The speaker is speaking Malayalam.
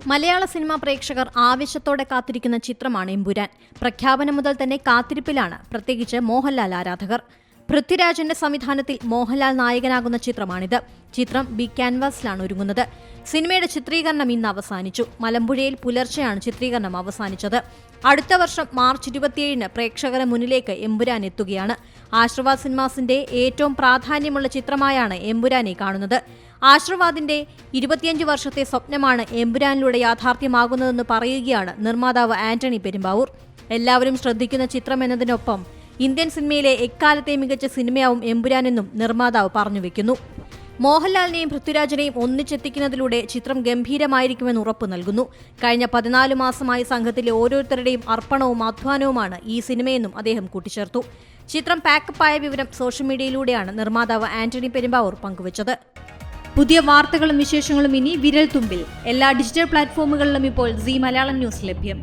മലയാള സിനിമാ പ്രേക്ഷകർ ആവേശത്തോടെ കാത്തിരിക്കുന്ന ചിത്രമാണ് എമ്പുരാൻ. പ്രഖ്യാപനം മുതൽ തന്നെ കാത്തിരിപ്പിലാണ്, പ്രത്യേകിച്ച് മോഹൻലാൽ ആരാധകർ. പൃഥ്വിരാജിന്റെ സംവിധാനത്തിൽ മോഹൻലാൽ നായകനാകുന്ന ചിത്രമാണിത്. ചിത്രം ബിഗ് ക്യാൻവാസിലാണ് ഒരുങ്ങുന്നത്. സിനിമയുടെ ചിത്രീകരണം ഇന്ന് അവസാനിച്ചു. മലമ്പുഴയിൽ പുലർച്ചെയാണ് ചിത്രീകരണം അവസാനിച്ചത്. അടുത്ത വർഷം മാർച്ച് 27-ന് പ്രേക്ഷകരെ മുന്നിലേക്ക് എമ്പുരാൻ എത്തുകയാണ്. ആശീർവാദ് സിനിമാസിന്റെ ഏറ്റവും പ്രാധാന്യമുള്ള ചിത്രമായാണ് എമ്പുരാനെ കാണുന്നത്. ആശീർവാദിന്റെ 25 വർഷത്തെ സ്വപ്നമാണ് എമ്പുരാനിലൂടെ യാഥാർത്ഥ്യമാകുന്നതെന്ന് പറയുകയാണ് നിർമ്മാതാവ് ആന്റണി പെരുമ്പാവൂർ. എല്ലാവരും ശ്രദ്ധിക്കുന്ന ചിത്രം എന്നതിനൊപ്പം ഇന്ത്യൻ സിനിമയിലെ എക്കാലത്തെ മികച്ച സിനിമയാവും എമ്പുരാനെന്നും നിർമ്മാതാവ് പറഞ്ഞുവെക്കുന്നു. മോഹൻലാലിനെയും പൃഥ്വിരാജിനെയും ഒന്നിച്ചെത്തിക്കുന്നതിലൂടെ ചിത്രം ഗംഭീരമായിരിക്കുമെന്ന് ഉറപ്പു നൽകുന്നു. കഴിഞ്ഞ 14 മാസമായി സംഘത്തിലെ ഓരോരുത്തരുടെയും അർപ്പണവും അധ്വാനവുമാണ് ഈ സിനിമയെന്നും അദ്ദേഹം കൂട്ടിച്ചേർത്തു. ചിത്രം പാക്കപ്പായ വിവരം സോഷ്യൽ മീഡിയയിലൂടെയാണ് നിർമ്മാതാവ് ആന്റണി പെരുമ്പാവൂർ പങ്കുവച്ചത്. പുതിയ വാർത്തകളും വിശേഷങ്ങളും ഇനി വിരൽ തുമ്പിൽ. എല്ലാ ഡിജിറ്റൽ പ്ലാറ്റ്ഫോമുകളിലും ഇപ്പോൾ സീ മലയാളം ന്യൂസ് ലഭ്യം.